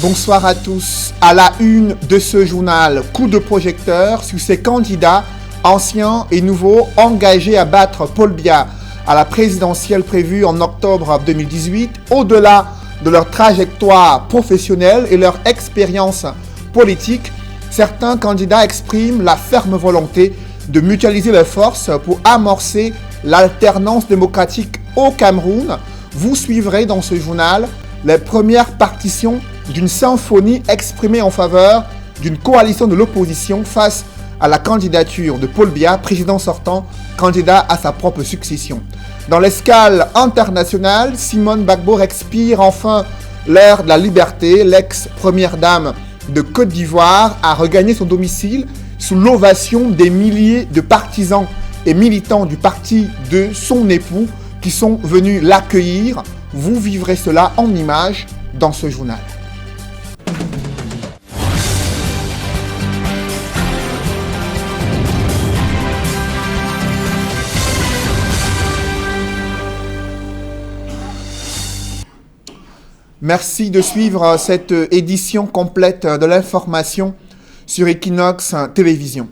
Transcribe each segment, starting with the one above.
Bonsoir à tous. À la une de ce journal, coup de projecteur sur ces candidats anciens et nouveaux engagés à battre Paul Biya à la présidentielle prévue en octobre 2018. Au-delà de leur trajectoire professionnelle et leur expérience politique, certains candidats expriment la ferme volonté de mutualiser leurs forces pour amorcer l'alternance démocratique au Cameroun. Vous suivrez dans ce journal les premières partitions d'une symphonie exprimée en faveur d'une coalition de l'opposition face à la candidature de Paul Biya, président sortant, candidat à sa propre succession. Dans l'escale internationale, Simone Gbagbo expire enfin l'ère de la liberté. L'ex-première dame de Côte d'Ivoire a regagné son domicile sous l'ovation des milliers de partisans et militants du parti de son époux qui sont venus l'accueillir. Vous vivrez cela en images dans ce journal. Merci de suivre cette édition complète de l'information sur Equinox Télévision.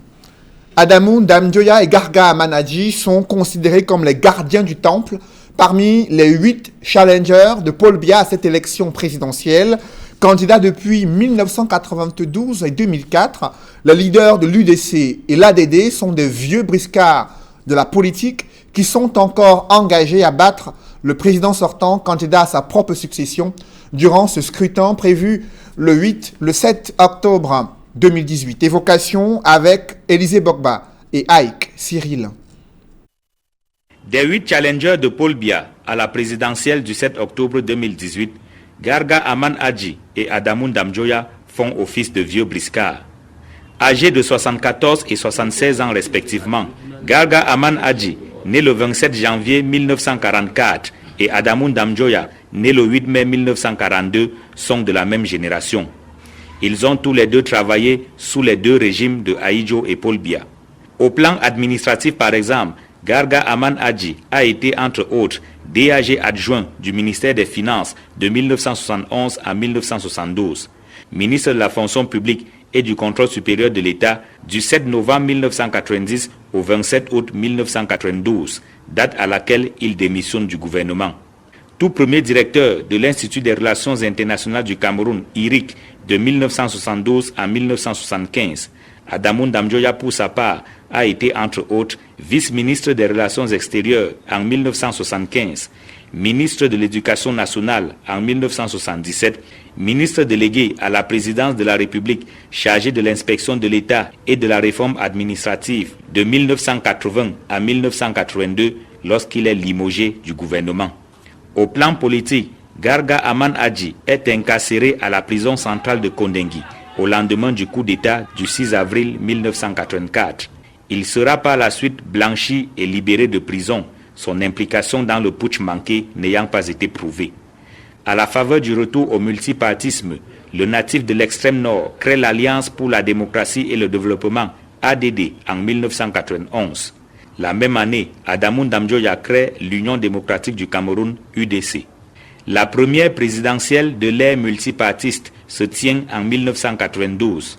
Adamou Ndamjoya et Garga Aman-Adji sont considérés comme les gardiens du temple parmi les 8 challengers de Paul Biya à cette élection présidentielle. Candidats depuis 1992 et 2004, les leaders de l'UDC et l'ADD sont des vieux briscards de la politique qui sont encore engagés à battre le président sortant, candidat à sa propre succession, durant ce scrutin prévu le 7 octobre 2018. Évocation avec Élisée Bogba et Ike Cyril. Des 8 challengers de Paul Biya à la présidentielle du 7 octobre 2018, Garga Aman-Adji et Adamou Ndamjoya font office de vieux briscards. Âgés de 74 et 76 ans respectivement, Garga Aman-Adji, né le 27 janvier 1944, et Adamou Ndamjoya, né le 8 mai 1942, sont de la même génération. Ils ont tous les deux travaillé sous les deux régimes de Ahidjo et Paul Biya. Au plan administratif par exemple, Garga Aman-Adji a été entre autres DAG adjoint du ministère des Finances de 1971 à 1972, ministre de la fonction publique et du contrôle supérieur de l'État du 7 novembre 1990 au 27 août 1992, date à laquelle il démissionne du gouvernement. Tout premier directeur de l'Institut des Relations Internationales du Cameroun, IRIC, de 1972 à 1975, Adamou Ndamjoya pour sa part a été entre autres vice-ministre des Relations extérieures en 1975, ministre de l'Éducation nationale en 1977, ministre délégué à la présidence de la République chargé de l'inspection de l'État et de la réforme administrative de 1980 à 1982 lorsqu'il est limogé du gouvernement. Au plan politique, Garga Aman-Adji est incarcéré à la prison centrale de Kondengui au lendemain du coup d'État du 6 avril 1984. Il sera par la suite blanchi et libéré de prison, son implication dans le putsch manqué n'ayant pas été prouvée. À la faveur du retour au multipartisme, le natif de l'extrême nord crée l'Alliance pour la démocratie et le développement, ADD, en 1991. La même année, Adamou Ndamjoya crée l'Union démocratique du Cameroun, UDC. La première présidentielle de l'ère multipartiste se tient en 1992.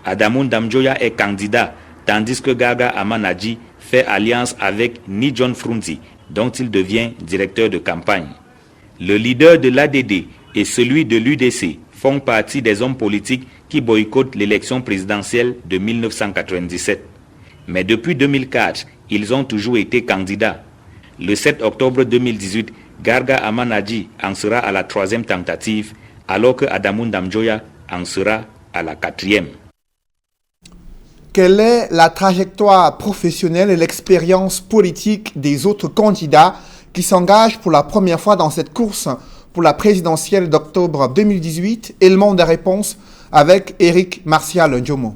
Adamou Ndamjoya est candidat, tandis que Garga Aman-Adji fait alliance avec Ni John Frunzi, dont il devient directeur de campagne. Le leader de l'ADD et celui de l'UDC font partie des hommes politiques qui boycottent l'élection présidentielle de 1997. Mais depuis 2004, ils ont toujours été candidats. Le 7 octobre 2018, Garga Aman-Adji en sera à la 3e tentative, alors que Adamou Ndamjoya en sera à la 4e. Quelle est la trajectoire professionnelle et l'expérience politique des autres candidats qui s'engagent pour la première fois dans cette course pour la présidentielle d'octobre 2018? Élément de réponse avec Éric Martial Ndjomo.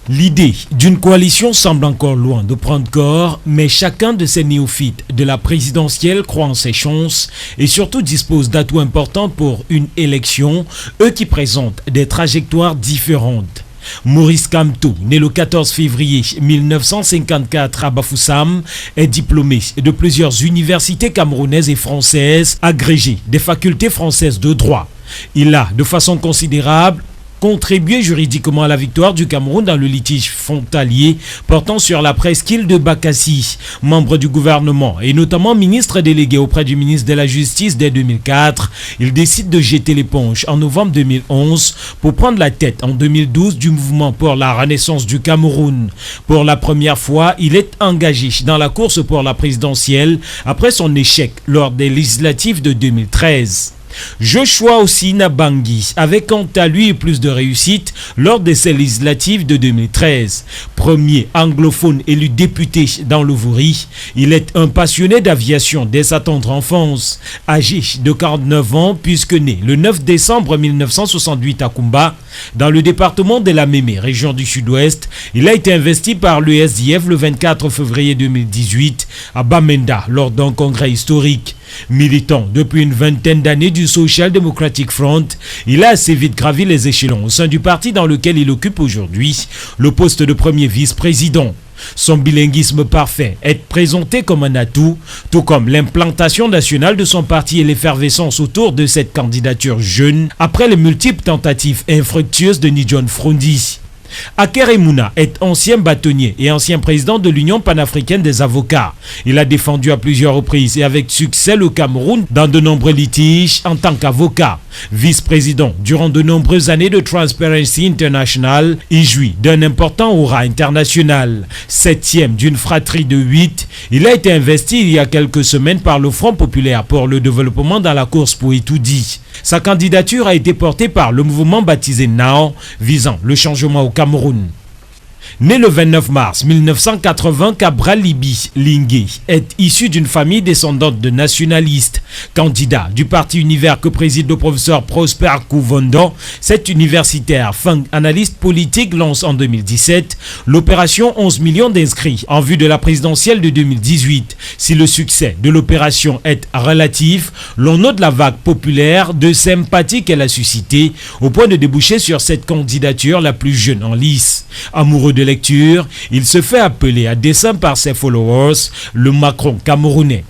L'idée d'une coalition semble encore loin de prendre corps, mais chacun de ces néophytes de la présidentielle croit en ses chances et surtout dispose d'atouts importants pour une élection, eux qui présentent des trajectoires différentes. Maurice Kamto, né le 14 février 1954 à Bafoussam, est diplômé de plusieurs universités camerounaises et françaises, agrégé des facultés françaises de droit, Il a, de façon considérable, contribué juridiquement à la victoire du Cameroun dans le litige frontalier portant sur la presqu'île de Bakassi. Membre du gouvernement et notamment ministre délégué auprès du ministre de la Justice dès 2004, il décide de jeter l'éponge en novembre 2011 pour prendre la tête en 2012 du mouvement pour la renaissance du Cameroun. Pour la première fois, il est engagé dans la course pour la présidentielle après son échec lors des législatives de 2013. Joshua Osina Bangui avait quant à lui plus de réussite lors de ces législatives de 2013. Premier anglophone élu député dans le Vouri, il est un passionné d'aviation dès sa tendre enfance. Âgé de 49 ans puisque né le 9 décembre 1968 à Kumba, dans le département de la Mémé, région du Sud-Ouest, il a été investi par le SDF le 24 février 2018 à Bamenda lors d'un congrès historique. Militant depuis une vingtaine d'années du Social Democratic Front, il a assez vite gravi les échelons au sein du parti dans lequel il occupe aujourd'hui le poste de premier vice-président. Son bilinguisme parfait est présenté comme un atout, tout comme l'implantation nationale de son parti et l'effervescence autour de cette candidature jeune après les multiples tentatives infructueuses de Nidjon Frondi. Aker Mouna est ancien bâtonnier et ancien président de l'Union panafricaine des avocats. Il a défendu à plusieurs reprises et avec succès le Cameroun dans de nombreux litiges en tant qu'avocat. Vice-président durant de nombreuses années de Transparency International, il jouit d'un important aura international. Septième d'une fratrie de 8, il a été investi il y a quelques semaines par le Front populaire pour le développement dans la course pour Itoudi. Sa candidature a été portée par le mouvement baptisé NAO, visant le changement au Cameroun. Né le 29 mars 1980, Cabral Libi Lingué est issu d'une famille descendante de nationalistes. Candidat du parti Univers que préside le professeur Prosper Kouvondo, cet universitaire, fin analyste politique, lance en 2017 l'opération 11 millions d'inscrits en vue de la présidentielle de 2018. Si le succès de l'opération est relatif, l'on note la vague populaire de sympathie qu'elle a suscité au point de déboucher sur cette candidature la plus jeune en lice. Amoureux de lecture, il se fait appeler à dessein par ses followers le Macron camerounais.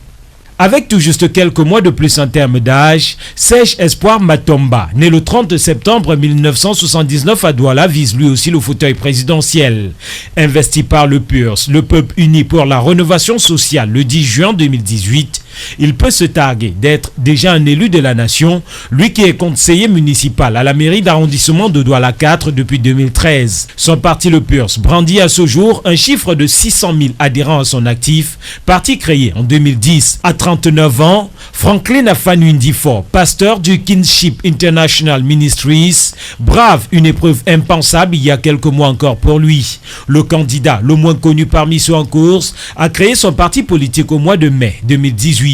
Avec tout juste quelques mois de plus en termes d'âge, Serge Espoir Matomba, né le 30 septembre 1979 à Douala, vise lui aussi le fauteuil présidentiel. Investi par le PURS, le Peuple uni pour la rénovation sociale, le 10 juin 2018, il peut se targuer d'être déjà un élu de la nation, lui qui est conseiller municipal à la mairie d'arrondissement de Douala 4 depuis 2013. Son parti le PURS brandit à ce jour un chiffre de 600 000 adhérents à son actif, parti créé en 2010. À 39 ans, Franklin Afanu Ndifo, pasteur du Kinship International Ministries, brave une épreuve impensable il y a quelques mois encore pour lui. Le candidat le moins connu parmi ceux en course a créé son parti politique au mois de mai 2018.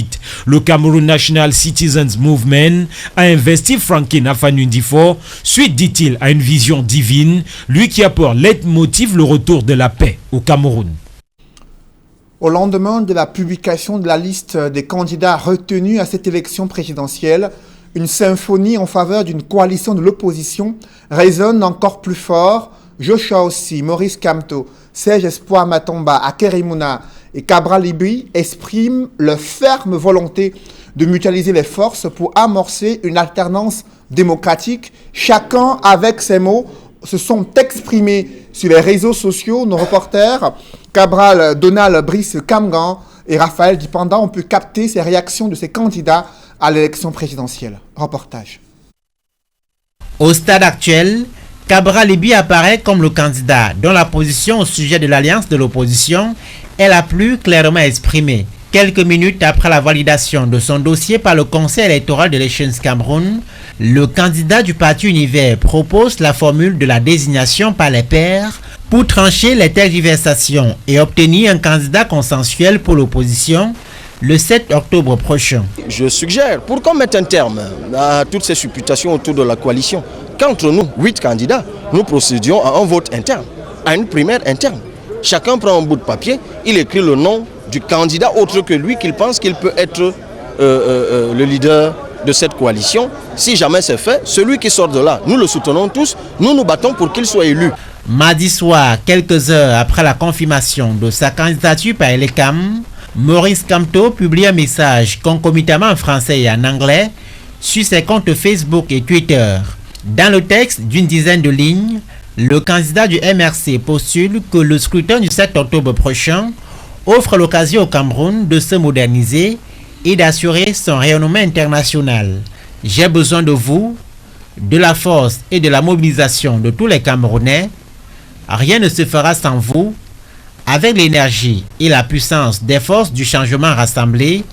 Le Cameroun National Citizens Movement a investi Franklin Afanu Ndifo suite, dit-il, à une vision divine, lui qui a pour leitmotiv le retour de la paix au Cameroun. Au lendemain de la publication de la liste des candidats retenus à cette élection présidentielle, une symphonie en faveur d'une coalition de l'opposition résonne encore plus fort. Joshua Ossi, Maurice Kamto, Serge Espoir Matomba, Aker Mouna et Cabral Libi expriment leur ferme volonté de mutualiser les forces pour amorcer une alternance démocratique. Chacun avec ses mots se sont exprimés sur les réseaux sociaux. Nos reporters Cabral, Donald, Brice Kamgan et Raphaël Dipanda ont pu capter ces réactions de ces candidats à l'élection présidentielle. Reportage. Au stade actuel, Cabral Libi apparaît comme le candidat dont la position au sujet de l'alliance de l'opposition est la plus clairement exprimée. Quelques minutes après la validation de son dossier par le Conseil électoral de l'Elections Cameroun, le candidat du parti Univers propose la formule de la désignation par les pairs pour trancher les tergiversations et obtenir un candidat consensuel pour l'opposition le 7 octobre prochain. Je suggère, pour qu'on mette un terme à toutes ces supputations autour de la coalition, qu'entre nous, 8 candidats, nous procédions à un vote interne, à une primaire interne. Chacun prend un bout de papier, il écrit le nom du candidat autre que lui qu'il pense qu'il peut être le leader de cette coalition. Si jamais c'est fait, celui qui sort de là, nous le soutenons tous, nous nous battons pour qu'il soit élu. Mardi soir, quelques heures après la confirmation de sa candidature par l'ECAM, Maurice Kamto publie un message concomitamment en français et en anglais sur ses comptes Facebook et Twitter. Dans le texte d'une dizaine de lignes, le candidat du MRC postule que le scrutin du 7 octobre prochain offre l'occasion au Cameroun de se moderniser et d'assurer son rayonnement international. J'ai besoin de vous, de la force et de la mobilisation de tous les Camerounais. Rien ne se fera sans vous. Avec l'énergie et la puissance des forces du changement rassemblées,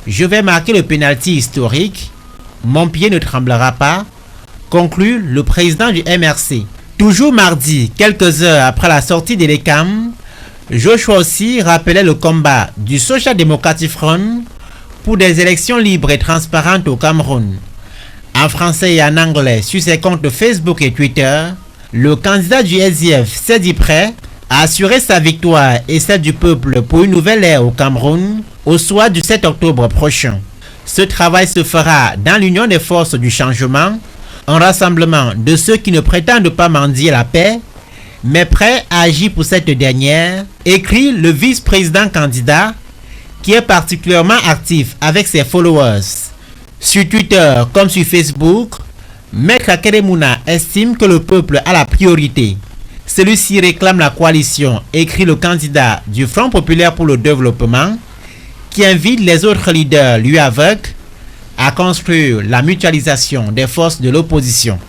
je vais marquer le pénalty historique. Mon pied ne tremblera pas, conclut le président du MRC. Toujours mardi, quelques heures après la sortie de l'ECAM, Joshua aussi rappelait le combat du Social Democratic Front pour des élections libres et transparentes au Cameroun. En français et en anglais sur ses comptes Facebook et Twitter, le candidat du SDF s'est dit prêt à assurer sa victoire et celle du peuple pour une nouvelle ère au Cameroun au soir du 7 octobre prochain. Ce travail se fera dans l'union des forces du changement, un rassemblement de ceux qui ne prétendent pas mendier la paix, mais prêts à agir pour cette dernière, écrit le vice-président candidat qui est particulièrement actif avec ses followers. Sur Twitter comme sur Facebook, Maître Akeremouna estime que le peuple a la priorité. Celui-ci réclame la coalition, écrit le candidat du Front populaire pour le développement, qui invite les autres leaders lui avec à construire la mutualisation des forces de l'opposition.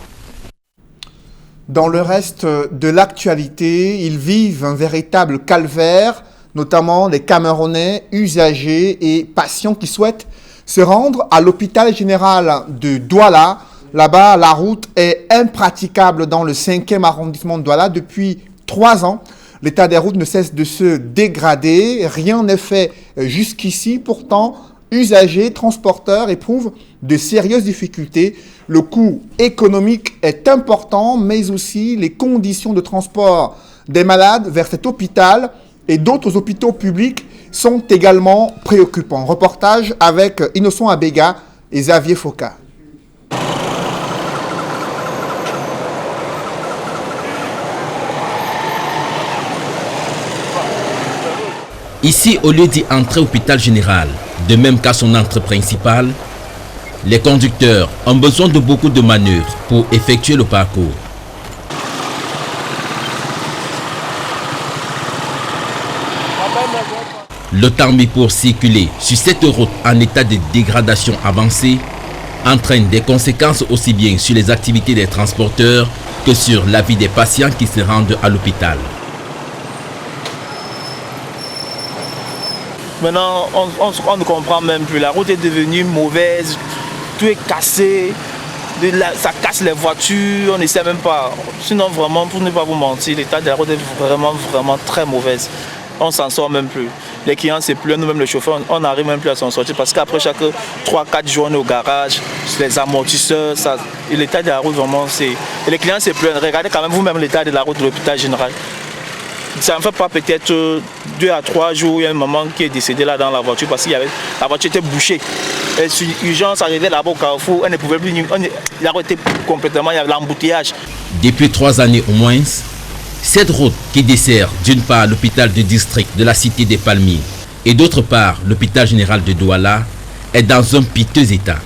Dans le reste de l'actualité, ils vivent un véritable calvaire, notamment les Camerounais usagers et patients qui souhaitent se rendre à l'hôpital général de Douala. Là-bas, la route est impraticable dans le 5e arrondissement de Douala depuis 3 ans. L'état des routes ne cesse de se dégrader. Rien n'est fait jusqu'ici. Pourtant, usagers, transporteurs éprouvent de sérieuses difficultés. Le coût économique est important, mais aussi les conditions de transport des malades vers cet hôpital et d'autres hôpitaux publics sont également préoccupants. Reportage avec Innocent Abega et Xavier Foka. Ici, au lieu d'y entrer au hôpital général, de même qu'à son entrée principale, les conducteurs ont besoin de beaucoup de manœuvres pour effectuer le parcours. Le temps mis pour circuler sur cette route en état de dégradation avancée entraîne des conséquences aussi bien sur les activités des transporteurs que sur la vie des patients qui se rendent à l'hôpital. Maintenant, on ne comprend même plus. La route est devenue mauvaise, tout est cassé, ça casse les voitures, on ne sait même pas. Sinon, vraiment, pour ne pas vous mentir, l'état de la route est vraiment très mauvaise. On ne s'en sort même plus. Les clients se plaignent, nous-mêmes les chauffeurs, on n'arrive même plus à s'en sortir parce qu'après chaque 3-4 jours, on est au garage, les amortisseurs, et l'état de la route, vraiment, c'est... Et les clients se plaignent. Regardez quand même vous-même l'état de la route de l'hôpital général. Ça ne fait pas peut-être 2 à 3 jours, il y a un maman qui est décédé là dans la voiture parce que la voiture était bouchée. Et sur l'urgence, arrivait là-bas au carrefour, elle ne pouvait plus, la route était complètement, il y avait l'embouteillage. Depuis 3 années au moins, cette route qui dessert d'une part l'hôpital de district de la cité des Palmiers et d'autre part l'hôpital général de Douala est dans un piteux état.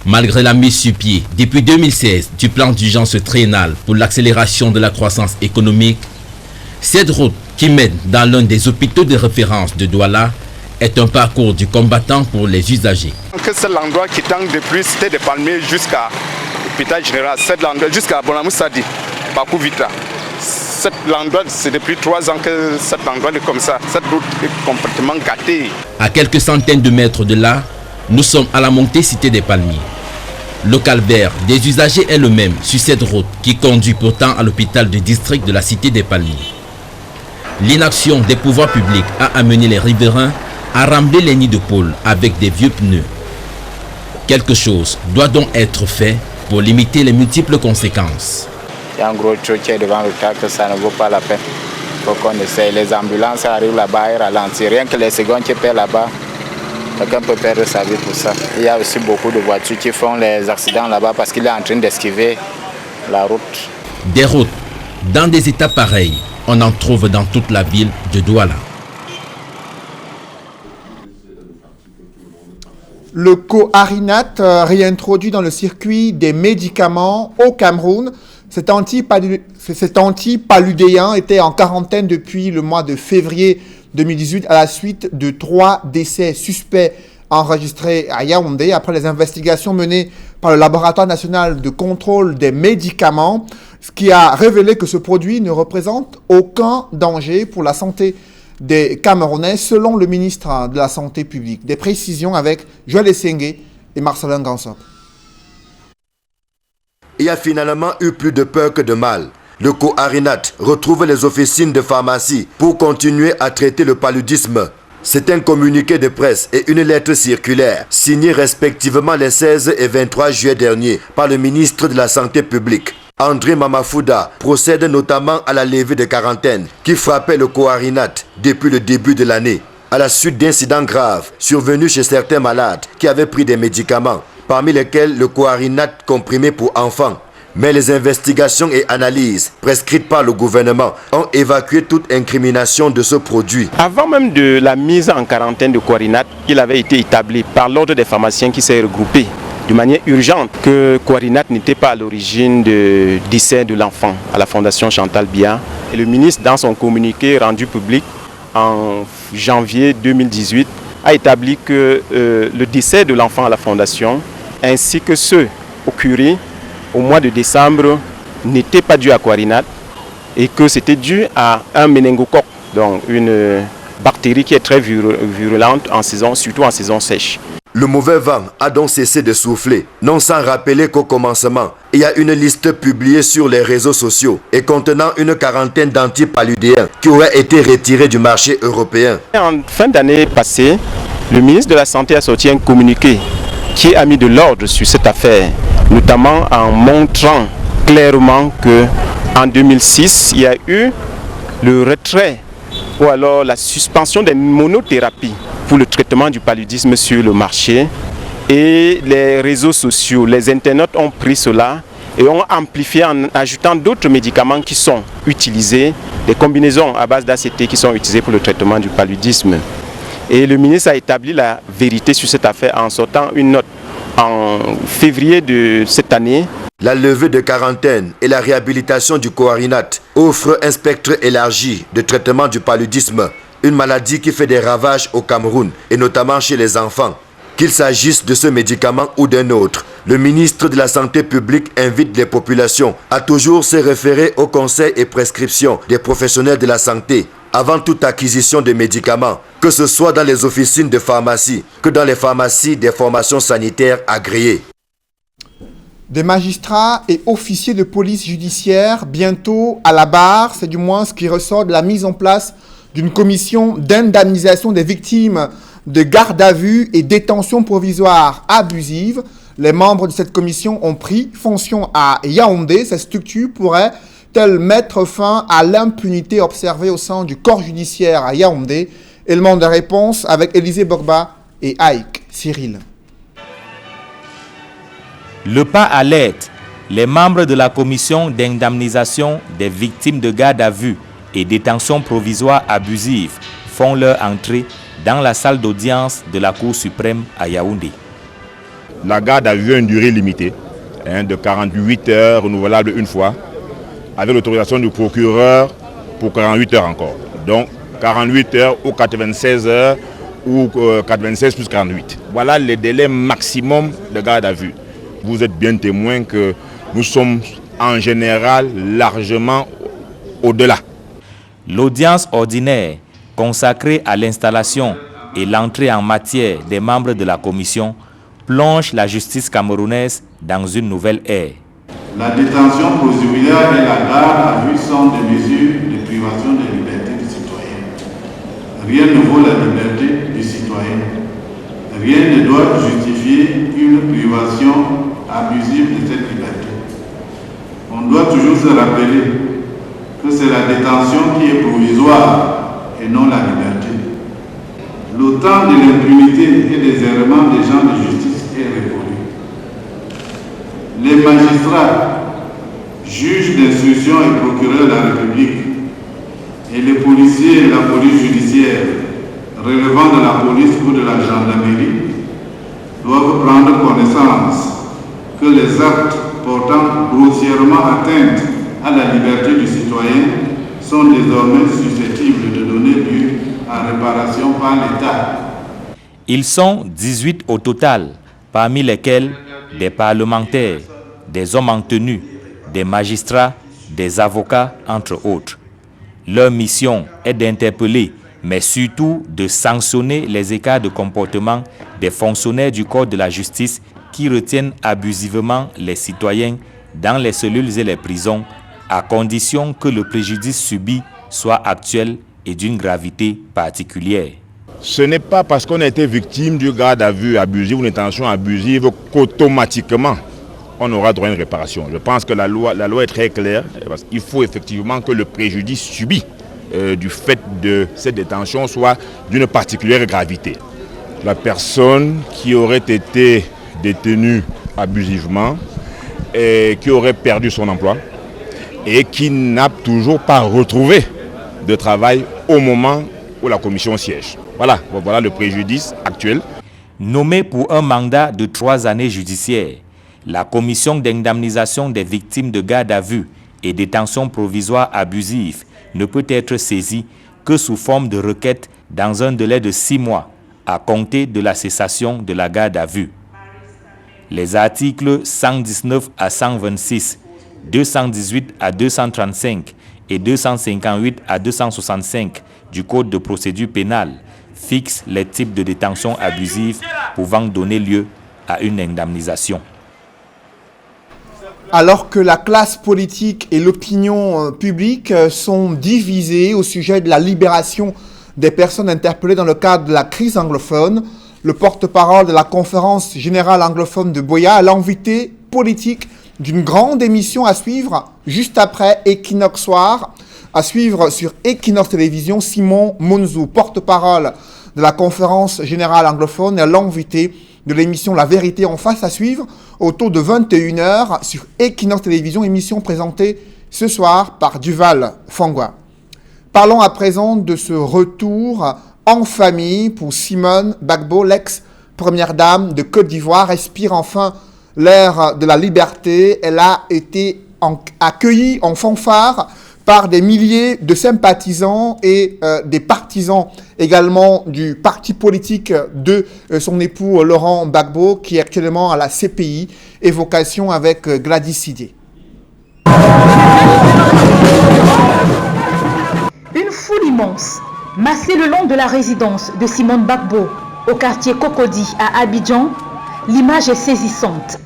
Malgré la mise sur pied depuis 2016 du plan d'urgence triennal pour l'accélération de la croissance économique, cette route qui mène dans l'un des hôpitaux de référence de Douala est un parcours du combattant pour les usagers. C'est l'endroit qui tend depuis Cité des Palmiers jusqu'à l'hôpital général, c'est l'endroit jusqu'à Bonamoussadi, parcours Vitra. Cet endroit, c'est depuis 3 ans que cet endroit est comme ça. Cette route est complètement gâtée. À quelques centaines de mètres de là, nous sommes à la montée Cité des Palmiers. Le calvaire des usagers est le même sur cette route qui conduit pourtant à l'hôpital de district de la Cité des Palmiers. L'inaction des pouvoirs publics a amené les riverains à rambler les nids de poules avec des vieux pneus. Quelque chose doit donc être fait pour limiter les multiples conséquences. Il y a un gros choquet devant le tas que ça ne vaut pas la peine. Il faut qu'on essaye. Les ambulances arrivent là-bas et ralentissent. Rien que les secondes qui perdent là-bas, quelqu'un peut perdre sa vie pour ça. Il y a aussi beaucoup de voitures qui font les accidents là-bas parce qu'il est en train d'esquiver la route. Des routes dans des états pareils, on en trouve dans toute la ville de Douala. Le coarinate, réintroduit dans le circuit des médicaments au Cameroun, cet antipaludéen était en quarantaine depuis le mois de février 2018 à la suite de 3 décès suspects enregistrés à Yaoundé après les investigations menées par le laboratoire national de contrôle des médicaments, ce qui a révélé que ce produit ne représente aucun danger pour la santé des Camerounais, selon le ministre de la Santé publique. Des précisions avec Joël Essengue et Marcelin Gansop. Il y a finalement eu plus de peur que de mal. Le coarinate retrouve les officines de pharmacie pour continuer à traiter le paludisme. C'est un communiqué de presse et une lettre circulaire signée respectivement les 16 et 23 juillet dernier par le ministre de la Santé publique. André Mamafouda procède notamment à la levée de quarantaine qui frappait le coarinate depuis le début de l'année, à la suite d'incidents graves survenus chez certains malades qui avaient pris des médicaments, parmi lesquels le coarinate comprimé pour enfants. Mais les investigations et analyses prescrites par le gouvernement ont évacué toute incrimination de ce produit. Avant même de la mise en quarantaine de coarinate, il avait été établi par l'ordre des pharmaciens qui s'est regroupé de manière urgente que coarinate n'était pas à l'origine du décès de l'enfant à la Fondation Chantal Biya. Et le ministre, dans son communiqué rendu public en janvier 2018, a établi que le décès de l'enfant à la Fondation ainsi que ceux occurrus au mois de décembre n'étaient pas dus à coarinate et que c'était dû à un méningocoque, donc une bactérie qui est très virulente en saison, surtout en saison sèche. Le mauvais vent a donc cessé de souffler, non sans rappeler qu'au commencement, il y a une liste publiée sur les réseaux sociaux et contenant une quarantaine d'antipaludéens qui auraient été retirés du marché européen. En fin d'année passée, le ministre de la Santé a sorti un communiqué qui a mis de l'ordre sur cette affaire, notamment en montrant clairement qu'en 2006, il y a eu le retrait ou alors la suspension des monothérapies pour le traitement du paludisme sur le marché. Et les réseaux sociaux, les internautes ont pris cela et ont amplifié en ajoutant d'autres médicaments qui sont utilisés, des combinaisons à base d'ACT qui sont utilisées pour le traitement du paludisme. Et le ministre a établi la vérité sur cette affaire en sortant une note en février de cette année. La levée de quarantaine et la réhabilitation du coarinate offrent un spectre élargi de traitement du paludisme, une maladie qui fait des ravages au Cameroun et notamment chez les enfants. Qu'il s'agisse de ce médicament ou d'un autre, le ministre de la Santé publique invite les populations à toujours se référer aux conseils et prescriptions des professionnels de la santé avant toute acquisition de médicaments, que ce soit dans les officines de pharmacie que dans les pharmacies des formations sanitaires agréées. Des magistrats et officiers de police judiciaire bientôt à la barre, c'est du moins ce qui ressort de la mise en place d'une commission d'indemnisation des victimes de garde à vue et détention provisoire abusive. Les membres de cette commission ont pris fonction à Yaoundé. Cette structure pourrait-elle mettre fin à l'impunité observée au sein du corps judiciaire à Yaoundé? Élément de réponse avec Élisée Borba et Aïk Cyril. Le pas à l'aide. Les membres de la commission d'indemnisation des victimes de garde à vue et détention provisoire abusive font leur entrée dans la salle d'audience de la Cour suprême à Yaoundé. La garde à vue a une durée limitée, de 48 heures, renouvelable une fois, avec l'autorisation du procureur pour 48 heures encore. Donc 48 heures ou 96 heures ou 96 plus 48. Voilà les délais maximum de garde à vue. Vous êtes bien témoin que nous sommes en général largement au-delà. L'audience ordinaire consacrée à l'installation et l'entrée en matière des membres de la commission plonge la justice camerounaise dans une nouvelle ère. La détention provisoire et la garde à vue sont des mesures de privation de liberté du citoyen. Rien ne vaut la liberté du citoyen. Rien ne doit justifier une privation abusive de cette liberté. On doit toujours se rappeler que c'est la détention qui est provisoire et non la liberté. Le temps de l'impunité et des errements des gens de justice est révolu. Les magistrats, juges d'instruction et procureurs de la République et les policiers et la police judiciaire relevant de la police ou de la gendarmerie doivent prendre connaissance que les actes portant grossièrement atteinte à la liberté du citoyen sont désormais susceptibles de donner lieu à réparation par l'État. Ils sont 18 au total, parmi lesquels des parlementaires, des hommes en tenue, des magistrats, des avocats, entre autres. Leur mission est d'interpeller, mais surtout de sanctionner les écarts de comportement des fonctionnaires du Code de la justice qui retiennent abusivement les citoyens dans les cellules et les prisons, à condition que le préjudice subi soit actuel et d'une gravité particulière. Ce n'est pas parce qu'on a été victime du garde à vue abusif ou d'une intention abusive qu'automatiquement on aura droit à une réparation. Je pense que la loi est très claire. Il faut effectivement que le préjudice subi du fait de cette détention soit d'une particulière gravité. La personne qui aurait été détenue abusivement et qui aurait perdu son emploi et qui n'a toujours pas retrouvé de travail au moment où la commission siège. Voilà le préjudice actuel. Nommée pour un mandat de 3 années judiciaires, la commission d'indemnisation des victimes de garde à vue et détention provisoire abusive ne peut être saisie que sous forme de requête dans un délai de 6 mois à compter de la cessation de la garde à vue. Les articles 119 à 126, 218 à 235 et 258 à 265 du Code de procédure pénale fixent les types de détention abusive pouvant donner lieu à une indemnisation. Alors que la classe politique et l'opinion publique sont divisées au sujet de la libération des personnes interpellées dans le cadre de la crise anglophone, le porte-parole de la conférence générale anglophone de Buea a l'invité politique d'une grande émission à suivre juste après Equinox Soir, à suivre sur Equinox Télévision. Simon Monzou, porte-parole de la conférence générale anglophone, est l'invité de l'émission La Vérité en face à suivre autour de 21h sur Equinox Télévision, émission présentée ce soir par Duval Fangwa. Parlons à présent de ce retour en famille pour Simone Gbagbo, l'ex-première dame de Côte d'Ivoire, respire enfin l'ère de la liberté. Elle a été accueillie en fanfare par des milliers de sympathisants et des partisans également du parti politique de son époux Laurent Gbagbo, qui est actuellement à la CPI. Évocation avec Gladys Sidé. Une foule immense massée le long de la résidence de Simone Gbagbo au quartier Cocody à Abidjan. L'image est saisissante.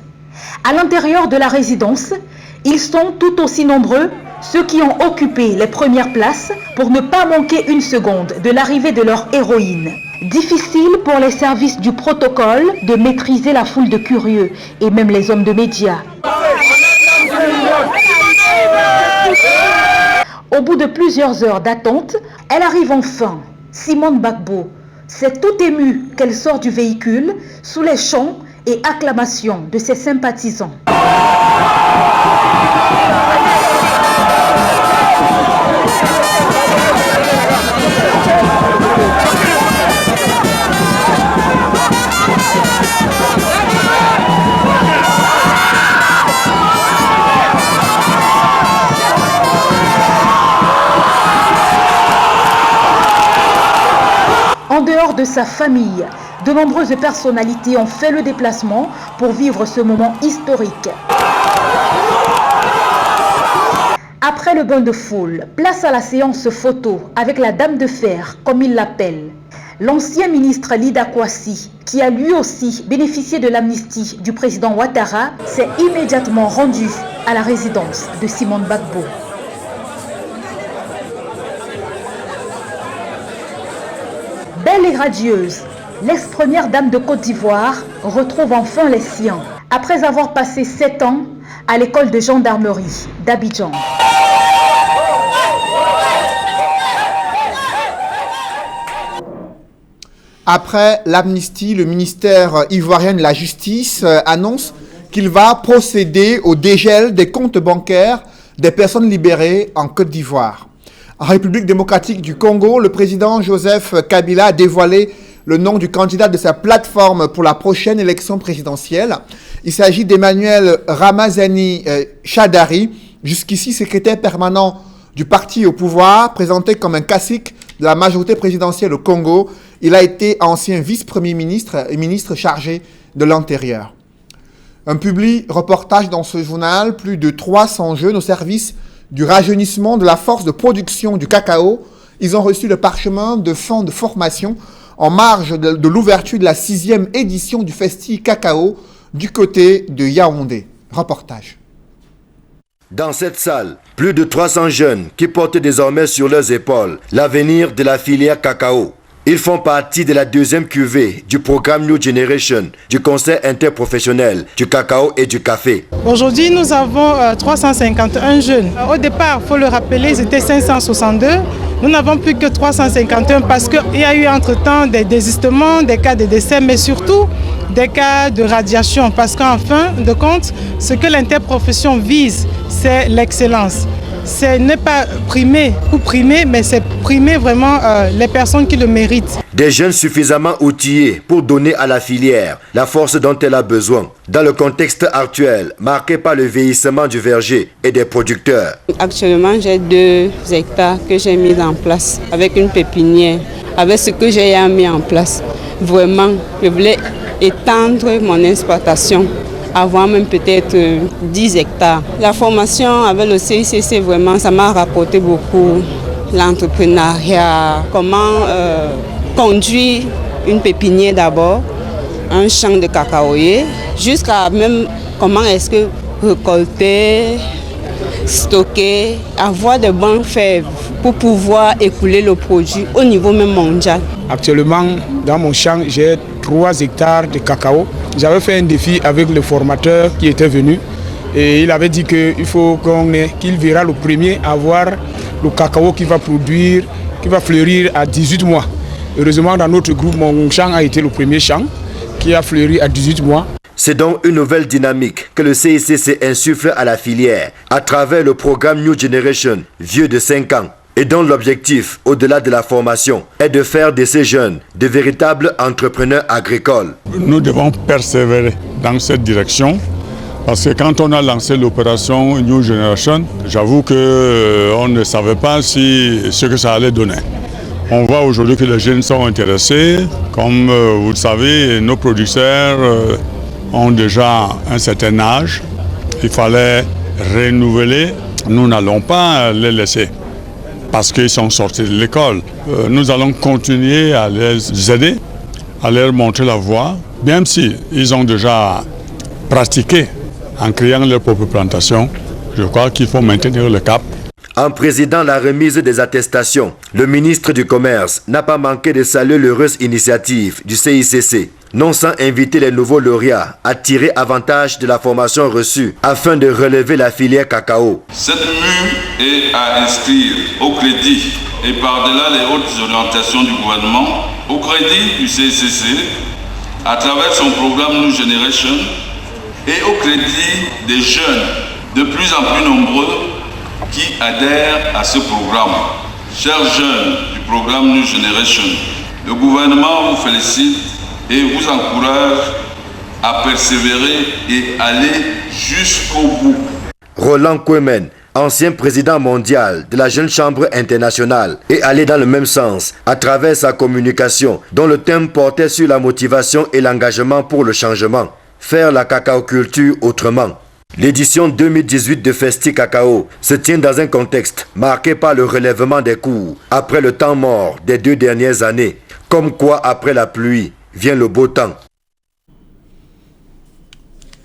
À l'intérieur de la résidence, ils sont tout aussi nombreux, ceux qui ont occupé les premières places pour ne pas manquer une seconde de l'arrivée de leur héroïne. Difficile pour les services du protocole de maîtriser la foule de curieux et même les hommes de médias. Au bout de plusieurs heures d'attente, elle arrive enfin. Simone Gbagbo, c'est tout émue qu'elle sort du véhicule sous les chants et acclamations de ses sympathisants. En dehors de sa famille, de nombreuses personnalités ont fait le déplacement pour vivre ce moment historique. Après le bain de foule, place à la séance photo avec la Dame de Fer, comme il l'appelle. L'ancien ministre Lida Kwasi, qui a lui aussi bénéficié de l'amnistie du président Ouattara, s'est immédiatement rendu à la résidence de Simone Gbagbo. Belle et radieuse, l'ex-première dame de Côte d'Ivoire retrouve enfin les siens, après avoir passé 7 ans à l'école de gendarmerie d'Abidjan. Après l'amnistie, le ministère ivoirien de la Justice annonce qu'il va procéder au dégel des comptes bancaires des personnes libérées en Côte d'Ivoire. En République démocratique du Congo, le président Joseph Kabila a dévoilé le nom du candidat de sa plateforme pour la prochaine élection présidentielle. Il s'agit d'Emmanuel Ramazani Chadari, jusqu'ici secrétaire permanent du parti au pouvoir, présenté comme un cacique de la majorité présidentielle au Congo. Il a été ancien vice-premier ministre et ministre chargé de l'Intérieur. Un public reportage dans ce journal, plus de 300 jeunes au service du rajeunissement de la force de production du cacao. Ils ont reçu le parchemin de fonds de formation en marge de l'ouverture de la 6e édition du Festi Cacao du côté de Yaoundé. Reportage. Dans cette salle, plus de 300 jeunes qui portent désormais sur leurs épaules l'avenir de la filière cacao. Ils font partie de la 2e cuvée du programme New Generation du Conseil interprofessionnel du cacao et du café. Aujourd'hui, nous avons 351 jeunes. Au départ, il faut le rappeler, ils étaient 562. Nous n'avons plus que 351 parce qu'il y a eu entre-temps des désistements, des cas de décès, mais surtout des cas de radiation. Parce qu'en fin de compte, ce que l'interprofession vise, c'est l'excellence. Ce n'est pas primer ou primer, mais c'est primer vraiment les personnes qui le méritent. Des jeunes suffisamment outillés pour donner à la filière la force dont elle a besoin, dans le contexte actuel marqué par le vieillissement du verger et des producteurs. Actuellement, j'ai 2 hectares que j'ai mis en place avec une pépinière. Avec ce que j'ai mis en place, vraiment, je voulais étendre mon exploitation, avoir même peut-être 10 hectares. La formation avec le CICC, vraiment, ça m'a rapporté beaucoup. L'entrepreneuriat, comment conduire une pépinière d'abord, un champ de cacaoyer, jusqu'à même comment est-ce que récolter, stocker, avoir de bonnes fèves pour pouvoir écouler le produit au niveau même mondial. Actuellement, dans mon champ, j'ai 3 hectares de cacao. J'avais fait un défi avec le formateur qui était venu et il avait dit qu'il verra le premier avoir le cacao qui va produire, qui va fleurir à 18 mois. Heureusement, dans notre groupe, mon champ a été le premier champ qui a fleuri à 18 mois. C'est donc une nouvelle dynamique que le CICC insuffle à la filière à travers le programme New Generation, vieux de 5 ans, et dont l'objectif, au-delà de la formation, est de faire de ces jeunes de véritables entrepreneurs agricoles. Nous devons persévérer dans cette direction parce que quand on a lancé l'opération New Generation, j'avoue qu'on ne savait pas ce que ça allait donner. On voit aujourd'hui que les jeunes sont intéressés. Comme vous le savez, nos producteurs ont déjà un certain âge. Il fallait renouveler. Nous n'allons pas les laisser parce qu'ils sont sortis de l'école. Nous allons continuer à les aider, à leur montrer la voie, même s'ils ont déjà pratiqué en créant leur propre plantation. Je crois qu'il faut maintenir le cap. En présidant la remise des attestations, le ministre du Commerce n'a pas manqué de saluer l'heureuse initiative du CICC, non sans inviter les nouveaux lauréats à tirer avantage de la formation reçue afin de relever la filière cacao. Cette mue est à inscrire au crédit et par-delà les hautes orientations du gouvernement, au crédit du CICC à travers son programme New Generation et au crédit des jeunes de plus en plus nombreux qui adhèrent à ce programme. Chers jeunes du programme New Generation, le gouvernement vous félicite et vous encourage à persévérer et aller jusqu'au bout. Roland Kouemen, ancien président mondial de la Jeune Chambre internationale, est allé dans le même sens à travers sa communication dont le thème portait sur la motivation et l'engagement pour le changement. Faire la cacaoculture autrement. L'édition 2018 de Festi Cacao se tient dans un contexte marqué par le relèvement des cours après le temps mort des 2 dernières années. Comme quoi, après la pluie, vient le beau temps.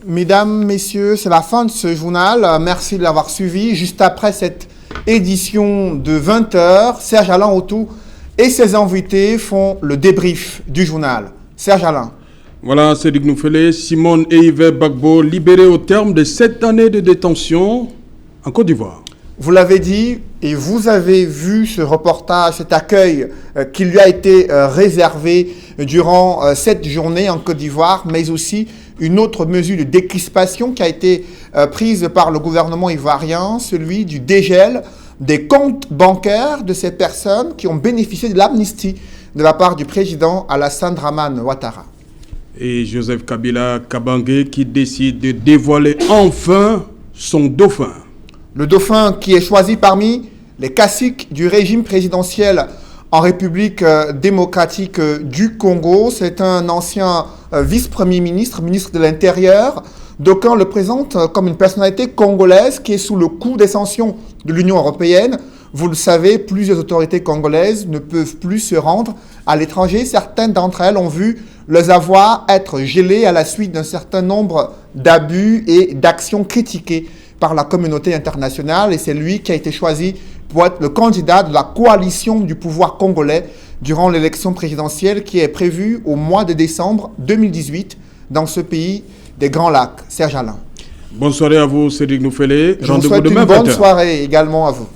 Mesdames, messieurs, c'est la fin de ce journal. Merci de l'avoir suivi. Juste après cette édition de 20h, Serge Alain Autou et ses invités font le débrief du journal. Serge Alain. Voilà, Cédric Noufélé, Simone et Yves Bagbo libérés au terme de 7 années de détention en Côte d'Ivoire. Vous l'avez dit et vous avez vu ce reportage, cet accueil qui lui a été réservé durant cette journée en Côte d'Ivoire, mais aussi une autre mesure de décrispation qui a été prise par le gouvernement ivoirien, celui du dégel des comptes bancaires de ces personnes qui ont bénéficié de l'amnistie de la part du président Alassane Dramane Ouattara. Et Joseph Kabila Kabange qui décide de dévoiler enfin son dauphin. Le dauphin qui est choisi parmi les caciques du régime présidentiel en République démocratique du Congo. C'est un ancien vice-premier ministre, ministre de l'Intérieur. D'aucuns le présentent comme une personnalité congolaise qui est sous le coup des sanctions de l'Union européenne. Vous le savez, plusieurs autorités congolaises ne peuvent plus se rendre à l'étranger. Certaines d'entre elles ont vu leurs avoirs être gelés à la suite d'un certain nombre d'abus et d'actions critiquées par la communauté internationale. Et c'est lui qui a été choisi pour être le candidat de la coalition du pouvoir congolais durant l'élection présidentielle qui est prévue au mois de décembre 2018 dans ce pays des Grands Lacs. Serge Alain. Bonne soirée à vous, Cédric Noufélé. Je vous souhaite une bonne soirée également à vous.